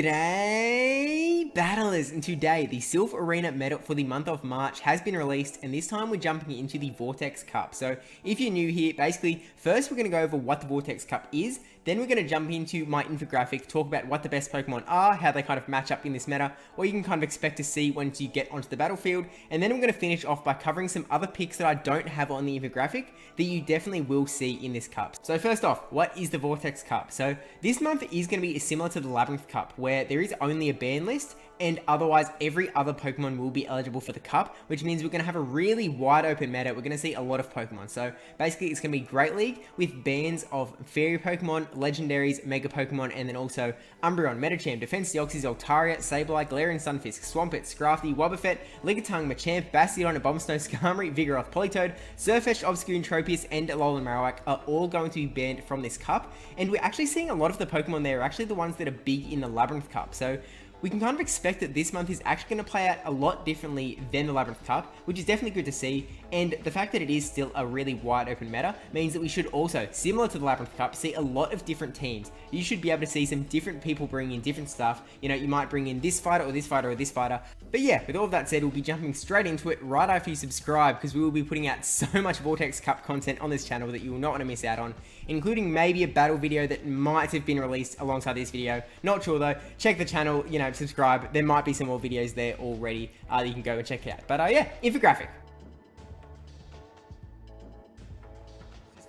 G'day battlers, and today the Silph Arena meta for the month of March has been released, and this time we're jumping into the Vortex Cup. So if you're new here, basically first we're going to go over what the Vortex Cup is, then we're going to jump into my infographic, talk about what the best Pokemon are, how they kind of match up in this meta, what you can kind of expect to see once you get onto the battlefield, and then I'm going to finish off by covering some other picks that I don't have on the infographic that you definitely will see in this cup. So first off, what is the Vortex Cup? So this month is going to be similar to the Labyrinth Cup, where there is only a ban list, and otherwise every other Pokemon will be eligible for the cup, which means we're going to have a really wide open meta. We're going to see a lot of Pokemon. So basically it's going to be Great League with bans of Fairy Pokemon, Legendaries, Mega Pokemon, and then also Umbreon, Medicham, Defense Deoxys, Altaria, Sableye, Galarian Sunfisk, Swampert, Scrafty, Wobbuffet, Lickitung, Machamp, Bastiodon, Abomasnow, Skarmory, Vigoroth, Politoed, Sirfetch'd, Obscure, Tropius, and Alolan Marowak are all going to be banned from this cup, and we're actually seeing a lot of the Pokemon there are actually the ones that are big in the Labyrinth Cup. So we can kind of expect that this month is actually going to play out a lot differently than the Labyrinth Cup, which is definitely good to see, and the fact that it is still a really wide open meta means that we should also, similar to the Labyrinth Cup, see a lot of different teams. You should be able to see some different people bringing in different stuff. You know, you might bring in this fighter or this fighter or this fighter. But yeah, with all of that said, we'll be jumping straight into it right after you subscribe, because we will be putting out so much Vortex Cup content on this channel that you will not want to miss out on, including maybe a battle video that might have been released alongside this video. Not sure though. Check the channel, you know, subscribe. There might be some more videos there already that you can go and check out. But yeah, infographic.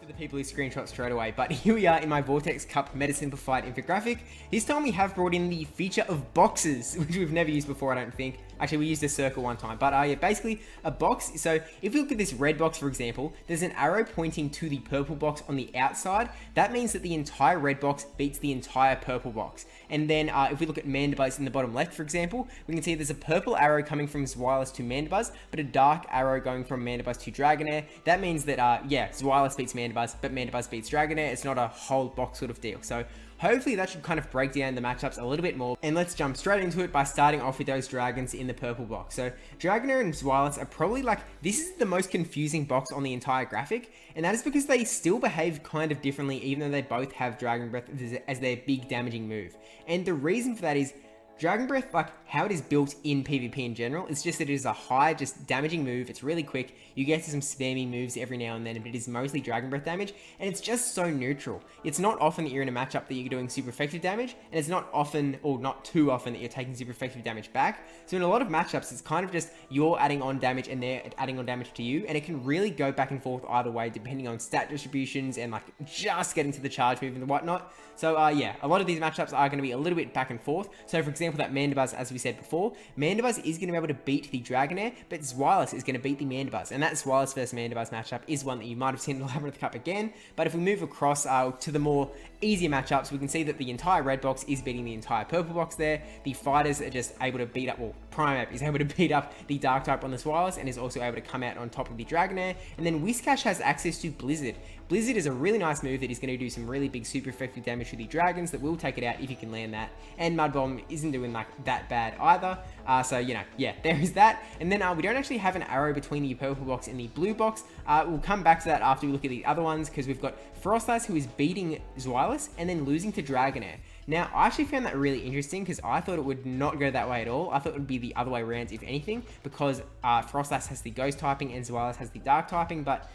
For the people who screenshot straight away, but here we are in my Vortex Cup Meta Simplified infographic. This time we have brought in the feature of boxes, which we've never used before, I don't think. Actually, we used a circle one time, but yeah, basically a box. So if you look at this red box, for example, there's an arrow pointing to the purple box on the outside. That means that the entire red box beats the entire purple box. And then if we look at Mandibuzz in the bottom left, for example, we can see there's a purple arrow coming from Zweilous to Mandibuzz, but a dark arrow going from Mandibuzz to Dragonair. That means that, yeah, Zweilous beats Mandibuzz, but Mandibuzz beats Dragonair. It's not a whole box sort of deal. So hopefully that should kind of break down the matchups a little bit more. And let's jump straight into it by starting off with those dragons in the purple box. So Dragonair and Zweilous are probably like, this is the most confusing box on the entire graphic. And that is because they still behave kind of differently, even though they both have Dragon Breath as their big damaging move. And the reason for that is Dragon Breath, like how it is built in PvP in general, it's just that it is a high, just damaging move. It's really quick. You get to some spammy moves every now and then, but it is mostly Dragon Breath damage, and it's just so neutral. It's not often that you're in a matchup that you're doing super effective damage, and it's not often, or not too often, that you're taking super effective damage back. So in a lot of matchups, it's kind of just you're adding on damage and they're adding on damage to you, and it can really go back and forth either way, depending on stat distributions and like just getting to the charge move and whatnot. So yeah, a lot of these matchups are going to be a little bit back and forth. So for example, that Mandibuzz, as we said before, Mandibuzz is going to be able to beat the Dragonair, but Zweilous is going to beat the Mandibuzz, and that Zweilous versus Mandibuzz matchup is one that you might have seen in the Labyrinth Cup again. But if we move across to the more easier matchups, we can see that the entire red box is beating the entire purple box there. The fighters are just able to beat up, well, Primeape is able to beat up the Dark type on the Zweilous and is also able to come out on top of the Dragonair. And then Whiscash has access to Blizzard. Blizzard is a really nice move that is going to do some really big super effective damage to the dragons that will take it out if you can land that. And Mud Bomb isn't doing like that bad either. So, you know, yeah, there is that. And then we don't actually have an arrow between the purple box and the blue box. We'll come back to that after we look at the other ones, because we've got Frostlass, who is beating Zweilous and then losing to Dragonair. Now, I actually found that really interesting because I thought it would not go that way at all. I thought it would be the other way around, if anything, because Frostlass has the ghost typing and Zweilous has the dark typing, but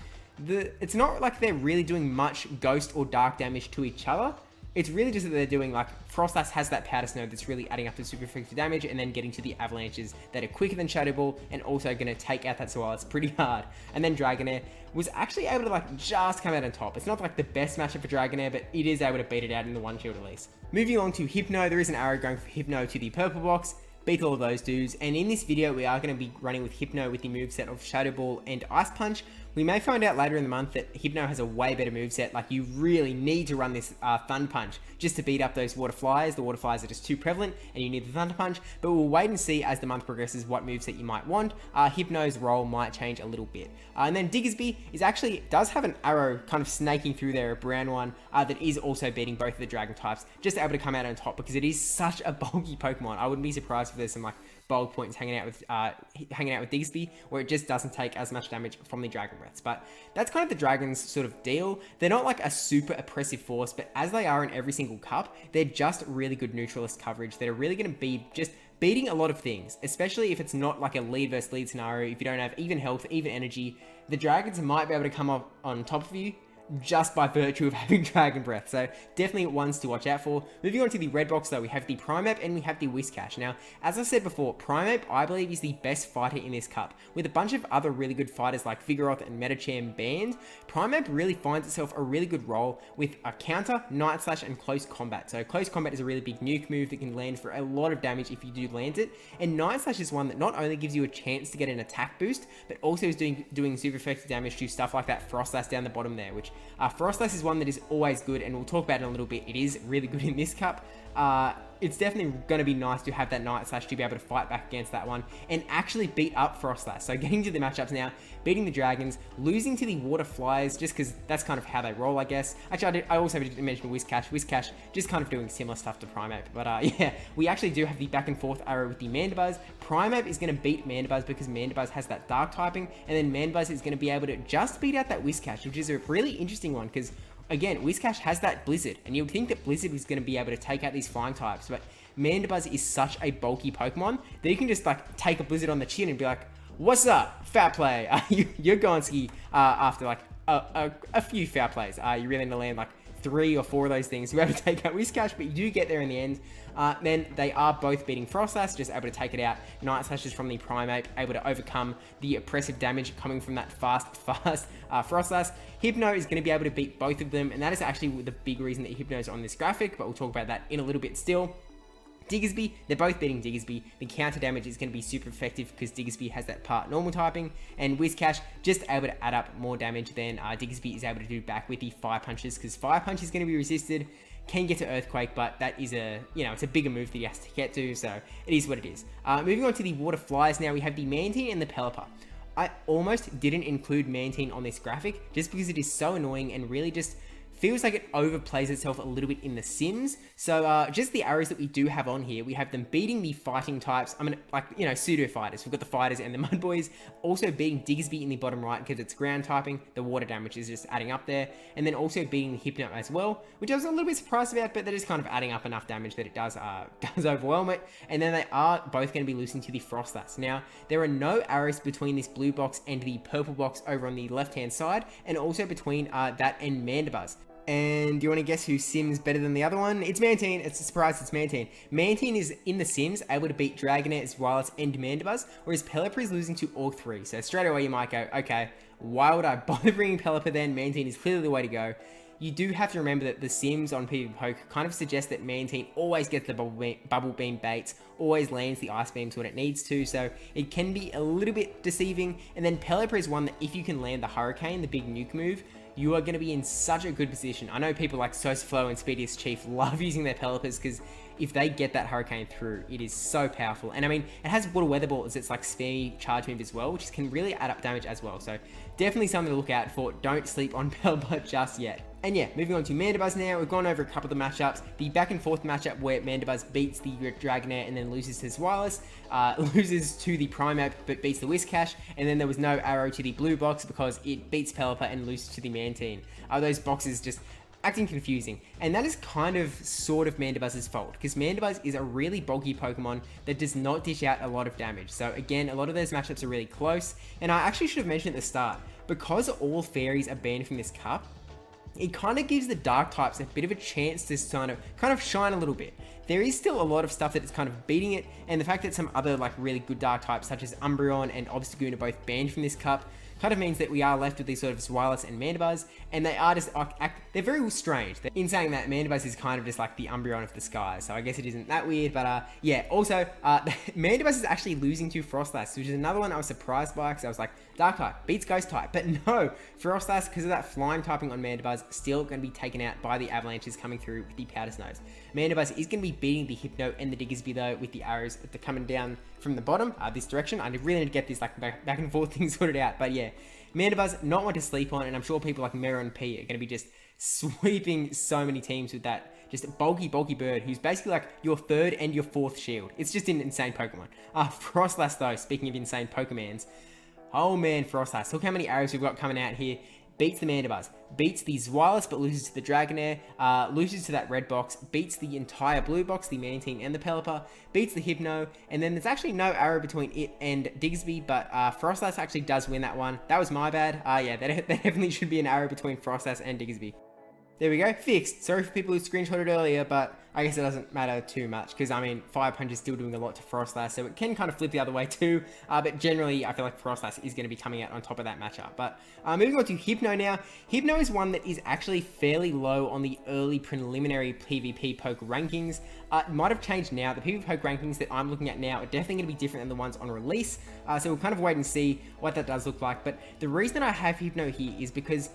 it's not like they're really doing much ghost or dark damage to each other. It's really just that they're doing, like, Frostlass has that Powder Snow that's really adding up to super effective damage, and then getting to the avalanches that are quicker than Shadow Ball and also going to take out that Zweilous pretty hard. And then Dragonair was actually able to like just come out on top. It's not like the best matchup for Dragonair, but it is able to beat it out in the one shield at least. Moving along to Hypno, there is an arrow going for Hypno to the purple box. Beat all of those dudes, and in this video we are going to be running with Hypno with the moveset of Shadow Ball and Ice Punch. We may find out later in the month that Hypno has a way better moveset. Like, you really need to run this Thunder Punch just to beat up those Water Flyers. The Water Flyers are just too prevalent, and you need the Thunder Punch. But we'll wait and see as the month progresses what moveset you might want. Hypno's role might change a little bit. And then Diggersby does have an arrow kind of snaking through there, a brown one, that is also beating both of the Dragon types, just able to come out on top because it is such a bulky Pokemon. I wouldn't be surprised if there's some like bulk points hanging out with Diggersby, where it just doesn't take as much damage from the Dragon Breaths. But that's kind of the Dragon's sort of deal. They're not like a super oppressive force, but as they are in every single cup, they're just really good neutralist coverage that are really going to be just beating a lot of things, especially if it's not like a lead versus lead scenario. If you don't have even health, even energy, the Dragons might be able to come up on top of you just by virtue of having Dragon Breath. So definitely ones to watch out for. Moving on to the red box though, we have the Primap and we have the Whiscash. Now, as I said before, Primap I believe is the best fighter in this cup. With a bunch of other really good fighters like Vigoroth and Metacham banned, Primap really finds itself a really good role with a counter, Night Slash, and close combat. So close combat is a really big nuke move that can land for a lot of damage if you do land it. And Night Slash is one that not only gives you a chance to get an attack boost, but also is doing super effective damage to stuff like that Frostlass down the bottom there, which Frostlass is one that is always good, and we'll talk about it in a little bit. It is really good in this cup. It's definitely going to be nice to have that Night Slash to be able to fight back against that one and actually beat up Frostlass. So getting to the matchups now, beating the Dragons, losing to the Water Flyers, just because that's kind of how they roll, I guess. Actually, I also didn't mention Whiscash. Whiscash just kind of doing similar stuff to Primap. But yeah, we actually do have the back and forth arrow with the Mandibuzz. Primap is going to beat Mandibuzz because Mandibuzz has that Dark typing, and then Mandibuzz is going to be able to just beat out that Whiscash, which is a really interesting one because again, Whiscash has that Blizzard, and you would think that Blizzard was going to be able to take out these flying types, but Mandibuzz is such a bulky Pokemon that you can just like take a Blizzard on the chin and be like, "What's up, foul play? You're going ski." After like a few foul plays, you really need to land like 3 or 4 of those things to be able to take out Whiscash, but you do get there in the end. Then they are both beating Frostlass, just able to take it out. Night Slash is from the Primate, able to overcome the oppressive damage coming from that fast Frostlass. Hypno is going to be able to beat both of them, and that is actually the big reason that Hypno is on this graphic, but we'll talk about that in a little bit still. Diggersby, they're both beating Diggersby. The counter damage is going to be super effective because Diggersby has that part normal typing, and Whiscash just able to add up more damage than Diggersby is able to do back with the Fire Punches, because Fire Punch is going to be resisted, can get to Earthquake, but that is it's a bigger move that he has to get to, so it is what it is. Moving on to the Water Flyers now, we have the Mantine and the Pelipper. I almost didn't include Mantine on this graphic just because it is so annoying and really just feels like it overplays itself a little bit in the Sims. So just the arrows that we do have on here, we have them beating the fighting types. I mean, like, pseudo fighters. We've got the fighters and the mud boys. Also beating Diggersby in the bottom right because it's ground typing. The water damage is just adding up there. And then also beating the Hypno as well, which I was a little bit surprised about, but that is kind of adding up enough damage that it does overwhelm it. And then they are both going to be losing to the Frostlass. Now, there are no arrows between this blue box and the purple box over on the left-hand side, and also between that and Mandibuzz. And do you want to guess who Sims better than the other one? It's Mantine. It's a surprise, it's Mantine. Mantine is in the Sims able to beat Dragonair, Zweilous, and Mandibuzz, whereas Pelipper is losing to all 3. So straight away you might go, okay, why would I bother bringing Pelipper then? Mantine is clearly the way to go. You do have to remember that the Sims on PvP Poke kind of suggest that Mantine always gets the bubble beam baits, always lands the ice beams when it needs to, so it can be a little bit deceiving. And then Pelipper is one that if you can land the Hurricane, the big nuke move, you are going to be in such a good position. I know people like Sosaflow and Speediest Chief love using their Pelippers because if they get that Hurricane through, it is so powerful. And I mean, it has Water Weather Ball as its like spammy charge move as well, which can really add up damage as well. So definitely something to look out for. Don't sleep on Pelipper just yet. And yeah, moving on to Mandibuzz now, we've gone over a couple of the matchups. The back and forth matchup where Mandibuzz beats the Dragonair and then loses to Zweilous, loses to the Primap but beats the Whiscash, and then there was no arrow to the blue box because it beats Pelipper and loses to the Mantine. Those boxes just acting confusing, and that is kind of sort of Mandibuzz's fault, because Mandibuzz is a really bulky Pokemon that does not dish out a lot of damage. So again, a lot of those matchups are really close, and I actually should have mentioned at the start, because all fairies are banned from this cup, it kind of gives the dark types a bit of a chance to kind of shine a little bit. There is still a lot of stuff that is kind of beating it, and the fact that some other like really good dark types such as Umbreon and Obstagoon are both banned from this cup kind of means that we are left with these sort of Zweilous and Mandibuzz, and they are just, they're very strange. In saying that, Mandibuzz is kind of just like the Umbreon of the sky, so I guess it isn't that weird, but yeah, also, Mandibuzz is actually losing to Frostlass, which is another one I was surprised by, because I was like, Dark type beats Ghost type, but no, Frostlass, because of that flying typing on Mandibuzz, still going to be taken out by the avalanches coming through with the Powder Snows. Mandibuzz is going to be beating the Hypno and the Diggersby though, with the arrows that are coming down from the bottom, this direction. I really need to get this like back and forth thing sorted out, but yeah, Mandibuzz, not one to sleep on, and I'm sure people like Mero and P are going to be just sweeping so many teams with that just bulky bird who's basically like your third and your fourth shield. It's just an insane Pokemon. Frostlass though, speaking of insane Pokemons, oh man, Frostlass, look how many arrows we've got coming out here. Beats the Mandibuzz, beats the Zweilous but loses to the Dragonair, loses to that red box, beats the entire blue box, the Mantine and the Pelipper, beats the Hypno, and then there's actually no arrow between it and Diggsby, but Frostlass actually does win that one. That was my bad. Yeah, there definitely should be an arrow between Frostlass and Diggsby. There we go, fixed. Sorry for people who screenshotted earlier, but I guess it doesn't matter too much, because I mean, Fire Punch is still doing a lot to Frostlass, so it can kind of flip the other way too, but generally, I feel like Frostlass is going to be coming out on top of that matchup. But moving on to Hypno now. Hypno is one that is actually fairly low on the early preliminary PvP poke rankings. It might have changed now. The PvP poke rankings that I'm looking at now are definitely going to be different than the ones on release, so we'll kind of wait and see what that does look like. But the reason I have Hypno here is because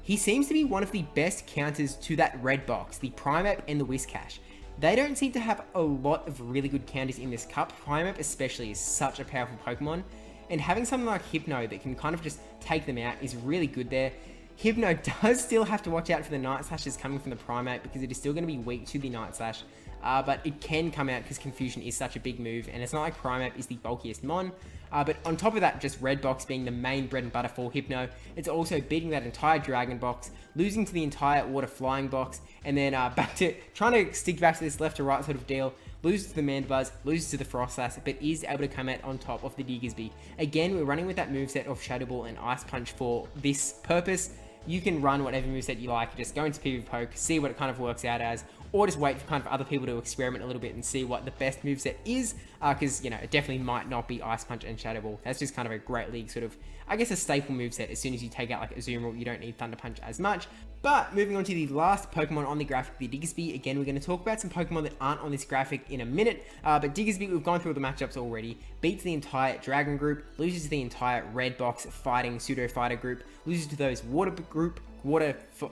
he seems to be one of the best counters to that red box, the Primeape and the Whiscash. They don't seem to have a lot of really good counters in this cup. Primeape especially is such a powerful Pokemon, and having something like Hypno that can kind of just take them out is really good there. Hypno does still have to watch out for the Night Slashes coming from the Primeape, because it is still going to be weak to the Night Slash, but it can come out because Confusion is such a big move, and it's not like Primeape is the bulkiest mon. But on top of that, just Red Box being the main bread and butter for Hypno, it's also beating that entire Dragon box, losing to the entire Water Flying box, and then back to trying to stick back to this left to right sort of deal, loses to the Mandibuzz, loses to the Frostlass, but is able to come out on top of the Diggersby. Again, we're running with that moveset of Shadow Ball and Ice Punch for this purpose. You can run whatever moveset you like, just go into PvP Poke, see what it kind of works out as, or just wait for kind of other people to experiment a little bit and see what the best moveset is, because, you know, it definitely might not be Ice Punch and Shadow Ball. That's just kind of a Great League sort of, I guess, a staple moveset. As soon as you take out like Azumarill, you don't need Thunder Punch as much. But moving on to the last Pokemon on the graphic, the Diggersby. Again, we're going to talk about some Pokemon that aren't on this graphic in a minute, but Diggersby, we've gone through all the matchups already. Beats the entire Dragon group, loses to the entire Red Box fighting pseudo fighter group, loses to those Water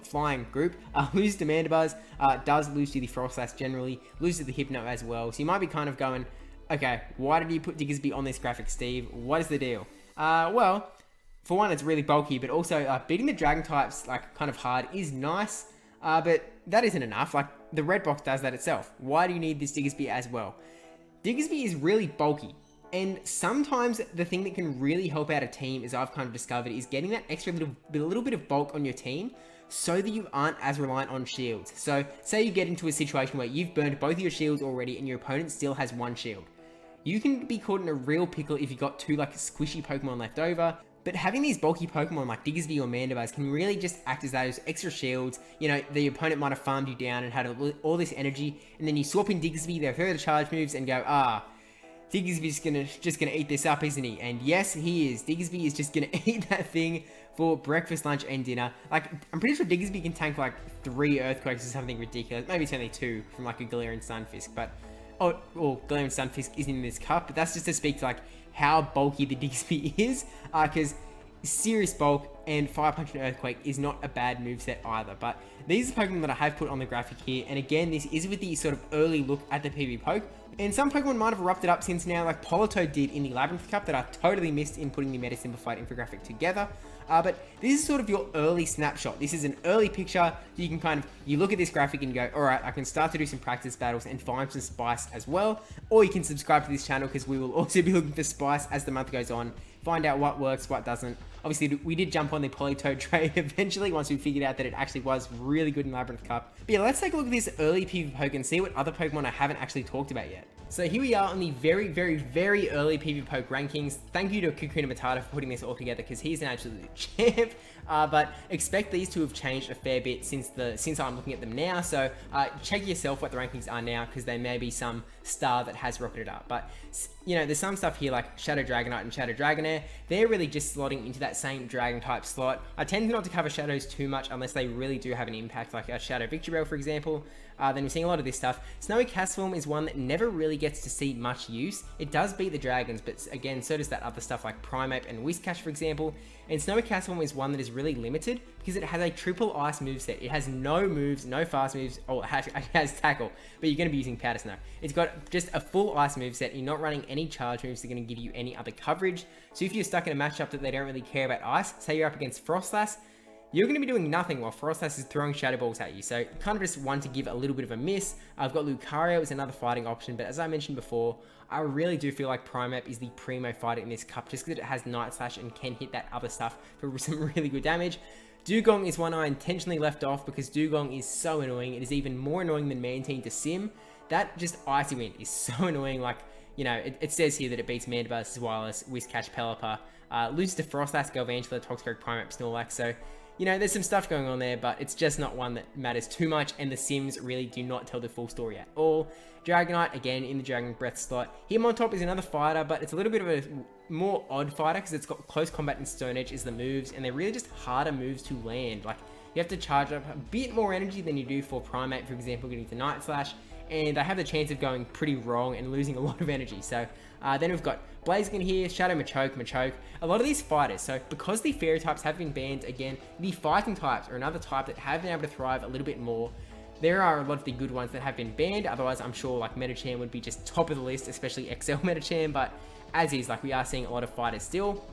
Flying group, loses to Mandibuzz, does lose to the Frostlass generally, loses to the Hypno as well. So you might be kind of going, okay, why did you put Diggersby on this graphic, Steve? What is the deal? Well, for one, it's really bulky, but also beating the Dragon types like kind of hard is nice, but that isn't enough. Like, the Red Box does that itself. Why do you need this Diggersby as well? Diggersby is really bulky, and sometimes the thing that can really help out a team, as I've kind of discovered, is getting that extra little bit of bulk on your team so that you aren't as reliant on shields. So say you get into a situation where you've burned both of your shields already and your opponent still has one shield. You can be caught in a real pickle if you've got two like squishy Pokemon left over. But having these bulky Pokemon like Diggersby or Mandibuzz can really just act as those extra shields. You know, the opponent might have farmed you down and had all this energy, and then you swap in Diggersby, they throw the charge moves and go, Diggersby's just gonna eat this up, isn't he? And yes, he is. Diggersby is just gonna eat that thing for breakfast, lunch, and dinner. Like, I'm pretty sure Diggersby can tank like 3 Earthquakes or something ridiculous. Maybe it's only 2 from like a Galarian Stunfisk, but Galarian Stunfisk isn't in this cup, but that's just to speak to like how bulky the Diggersby is, because serious bulk and Fire Punch and Earthquake is not a bad moveset either. But these are Pokemon that I have put on the graphic here, and again, this is with the sort of early look at the PvP Poke, and some Pokemon might have erupted up since now, like Politoed did in the Labyrinth Cup, that I totally missed in putting the Meta Simplified infographic together. But this is sort of your early snapshot. This is an early picture. You can kind of, you look at this graphic and go, all right, I can start to do some practice battles and find some spice as well. Or you can subscribe to this channel, because we will also be looking for spice as the month goes on. Find out what works, what doesn't. Obviously, we did jump on the Politoed trade eventually once we figured out that it actually was really good in Labyrinth Cup. But yeah, let's take a look at this early PvP Poke and see what other Pokemon I haven't actually talked about yet. So here we are on the very early PvP Poke rankings. Thank you to Kakuna Matata for putting this all together, because he's an absolute champ. But expect these to have changed a fair bit since I'm looking at them now. So check yourself what the rankings are now, because there may be some star that has rocketed up. But you know, there's some stuff here like Shadow Dragonite and Shadow Dragonair. They're really just slotting into that same Dragon type slot. I tend not to cover Shadows too much unless they really do have an impact, like a Shadow Victreebel, for example. then we're seeing a lot of this stuff. Snowy Castform is one that never really gets to see much use. It does beat the dragons, but again, so does that other stuff like Primeape and Whiscash, for example. And Snowy Castform is one that is really limited because it has a triple ice moveset. It has no moves, no fast moves, or it has tackle, but you're going to be using Powder Snow. It's got just a full ice moveset. You're not running any charge moves that are going to give you any other coverage. So if you're stuck in a matchup that they don't really care about ice, say you're up against Frostlass, you're going to be doing nothing while Frostlass is throwing Shadow Balls at you. So kind of just one to give a little bit of a miss. I've got Lucario as another fighting option, but as I mentioned before, I really do feel like Primeape is the primo fighter in this cup just because it has Night Slash and can hit that other stuff for some really good damage. Dugong is one I intentionally left off because Dugong is so annoying. It is even more annoying than Mantine to sim. That just Icy Wind is so annoying. Like, you know, it says here that it beats Mandibuzz, Wireless, Whiscash, Pelipper, loses to Frostlass, Galvantula, Toxicroak, Primeape, Snorlax. So, you know, there's some stuff going on there, but it's just not one that matters too much, and the sims really do not tell the full story at all. Dragonite, again, in the Dragon Breath slot. Hitmontop is another fighter, but it's a little bit of a more odd fighter because it's got Close Combat and Stone Edge as the moves, and they're really just harder moves to land. Like, you have to charge up a bit more energy than you do for Primeape, for example, getting to Night Slash, and they have the chance of going pretty wrong and losing a lot of energy. So then we've got Blaziken here, Shadow Machoke, a lot of these fighters. So because the fairy types have been banned, again, the fighting types are another type that have been able to thrive a little bit more. There are a lot of the good ones that have been banned. Otherwise, I'm sure like Metacham would be just top of the list, especially XL Metacham. But as is, like we are seeing a lot of fighters still.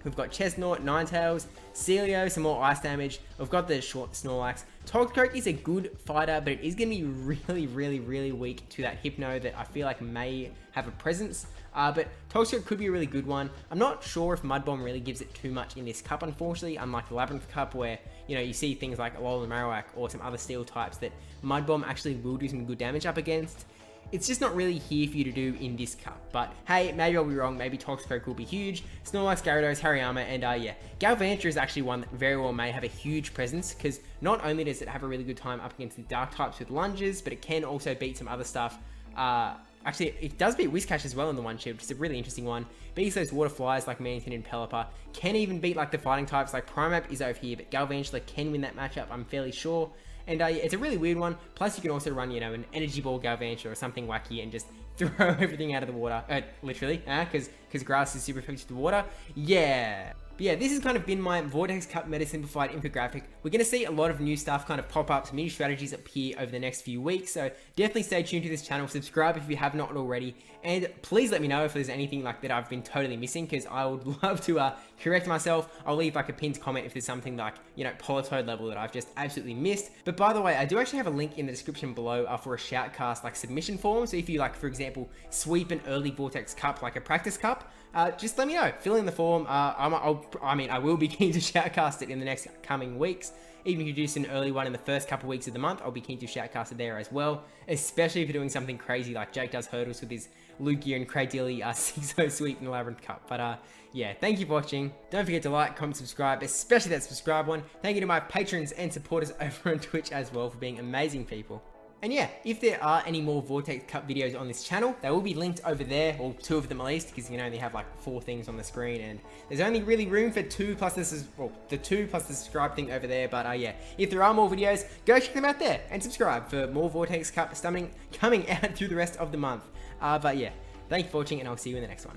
We've got Chestnut, Ninetales, Celio, some more ice damage. We've got the short Snorlax. Toxicroak is a good fighter, but it is going to be really weak to that Hypno that I feel like may have a presence. But Toxicroak could be a really good one. I'm not sure if Mud Bomb really gives it too much in this cup, unfortunately, unlike the Labyrinth Cup where, you know, you see things like Alolan Marowak or some other steel types that Mud Bomb actually will do some good damage up against. It's just not really here for you to do in this cup. But hey, maybe I'll be wrong. Maybe Toxicroak will be huge. Snorlax, Gyarados, Hariyama, and yeah, Galvantula is actually one that very well may have a huge presence because not only does it have a really good time up against the dark types with lunges, but it can also beat some other stuff. Actually, it does beat Whiscash as well in the one shield, which is a really interesting one. Beats those water flies like Mantine and Pelipper. Can even beat like the fighting types like Primeape is over here, but Galvantula can win that matchup, I'm fairly sure. And yeah, it's a really weird one. Plus, you can also run, you know, an Energy Ball Galvantula or something wacky and just throw everything out of the water. Literally, because grass is super effective to water. Yeah. But yeah, this has kind of been my Vortex Cup Meta Simplified infographic. We're going to see a lot of new stuff kind of pop up, some new strategies appear over the next few weeks. So definitely stay tuned to this channel. Subscribe if you have not already. And please let me know if there's anything like that I've been totally missing, because I would love to correct myself. I'll leave like a pinned comment if there's something like, you know, Politoed level that I've just absolutely missed. But by the way, I do actually have a link in the description below for a shoutcast like submission form. So if you like, for example, sweep an early Vortex Cup, like a practice cup, just let me know. Fill in the form. I will be keen to shoutcast it in the next coming weeks. Even if you do just an early one in the first couple weeks of the month, I'll be keen to shoutcast it there as well. Especially if you're doing something crazy like Jake does hurdles with his Lugia and Cradilly 6-0 sweep in the Labyrinth Cup. But yeah, thank you for watching. Don't forget to like, comment, subscribe, especially that subscribe one. Thank you to my patrons and supporters over on Twitch as well for being amazing people. And yeah, if there are any more Vortex Cup videos on this channel, they will be linked over there, or 2 of them at least, because you can only have like 4 things on the screen, and there's only really room for 2 plus this is, well, the 2 plus the subscribe thing over there. But yeah, if there are more videos, go check them out there and subscribe for more Vortex Cup coming out through the rest of the month. But yeah, thank you for watching, and I'll see you in the next one.